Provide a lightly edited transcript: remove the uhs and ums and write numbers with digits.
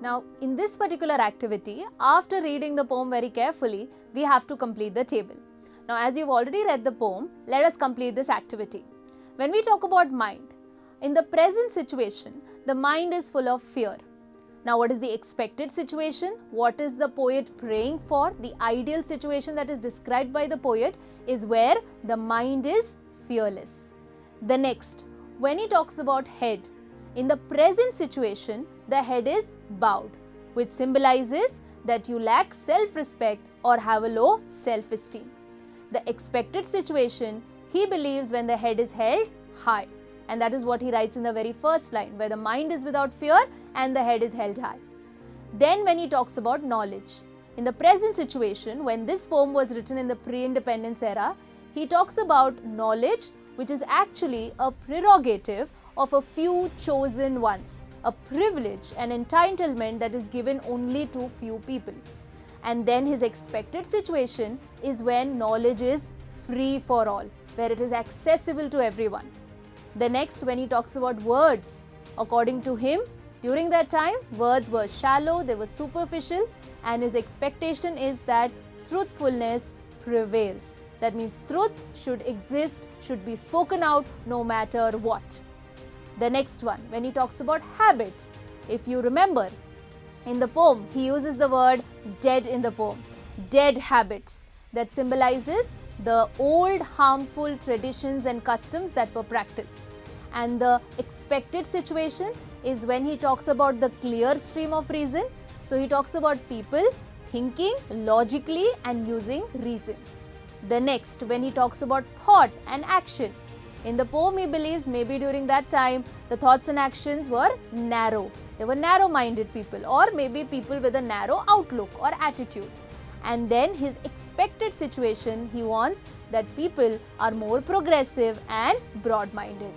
Now, in this particular activity, after reading the poem very carefully, we have to complete the table. Now, as you've already read the poem, let us complete this activity. When we talk about mind, in the present situation, the mind is full of fear. Now, what is the expected situation? What is the poet praying for? The ideal situation that is described by the poet is where the mind is fearless. The next, when he talks about head, in the present situation, the head is bowed, which symbolizes that you lack self-respect or have a low self-esteem. The expected situation, he believes when the head is held high. And that is what he writes in the very first line, where the mind is without fear and the head is held high. Then when he talks about knowledge, in the present situation, when this poem was written in the pre-independence era, he talks about knowledge, which is actually a prerogative of a few chosen ones, a privilege, an entitlement that is given only to few people. And then his expected situation is when knowledge is free for all, where it is accessible to everyone. The next, when he talks about words, according to him, during that time, words were shallow, they were superficial, and his expectation is that truthfulness prevails. That means truth should exist, should be spoken out no matter what. The next one, when he talks about habits, if you remember, in the poem, he uses the word dead in the poem, dead habits, that symbolizes the old harmful traditions and customs that were practiced. And the expected situation is when he talks about the clear stream of reason. So he talks about people thinking logically and using reason. The next, when he talks about thought and action, in the poem he believes maybe during that time the thoughts and actions were narrow. They were narrow-minded people, or maybe people with a narrow outlook or attitude. And then his expected situation, he wants that people are more progressive and broad-minded.